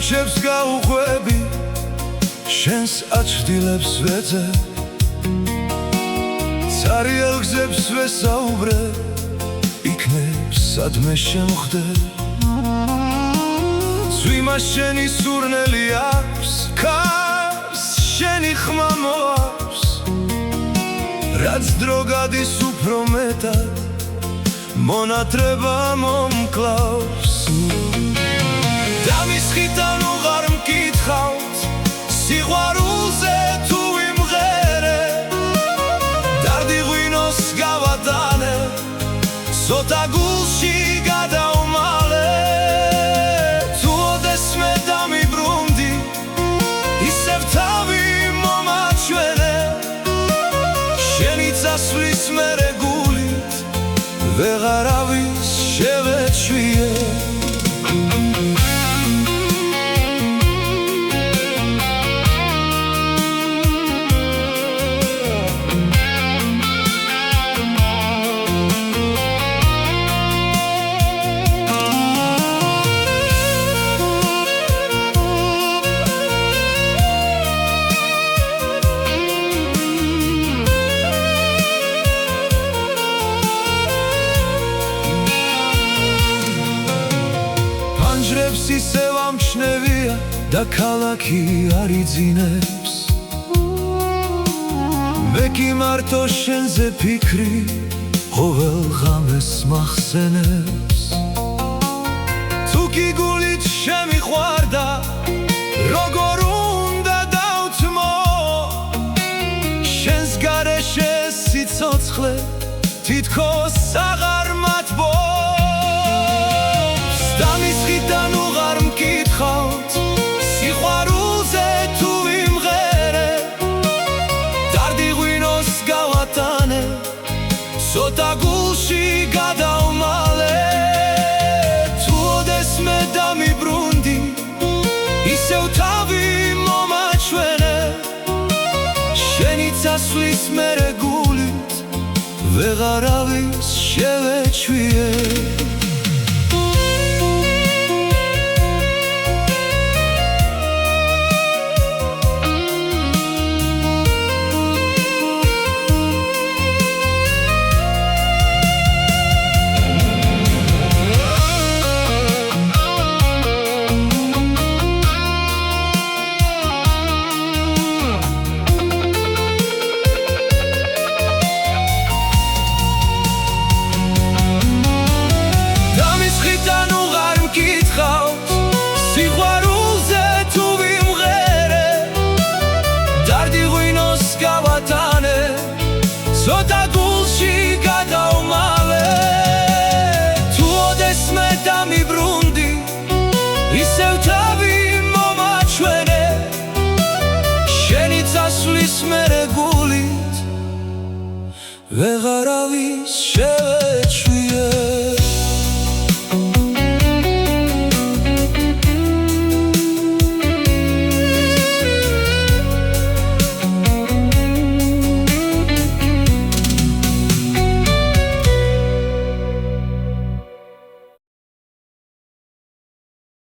ქუჩებს გაუყვები შენს აჩრდილებს ვეძებ ცარიელ გზებს ვესაუბრებ იქნებ სადმე შემხვდებ წვიმას შენი სურნელი აქვს ქარს შენი ხმა მოაქვს რაც დრო გადის უფრო მეტად მონათრება მომკლავს დამისხიდან უღარ მკითხავთ სიყვარულზე თუ იმღერე დარდი ღვინოს გავატანე ცოტა გულში გადაუმალე თუ ოდესმე დამიბრუნდი ისევ თავი მომაჩვენე შენი წასვლის მერე გულით ვეღარავის შევეჩვიე ჭრებს ისევ ამჩნევია და ქალაქი არ იძინებს მე კი მარტო შენზე ფიქრი ყოველ ღამეს მახსენებს თუ კი გულით შემიყვარდა როგორ უნდა დავთმო შენს გარეშე სიცოცხლე თითქოს აღარ მათბობს დამისხიდან უღარ მკითხავთ სიყვარულზე თუ იმღერე დარდი ღვინოს გავატანე ცოტა გულში გადაუმალე თუ ოდესმე დამიბრუნდი ისევ თავი მომაჩვენე შენი წასვლის მერე გულით ვეღარავის შევეჩვიე სიყვარულზე თუ ვიმღერე დარდი ღვინოს გავატანე ცოტა გულში გადაუმალე თუ ოდესმე დამიბრუნდი ისევ თავი მომაჩვენე შენი წასვლის მერე გულით ვეღარავის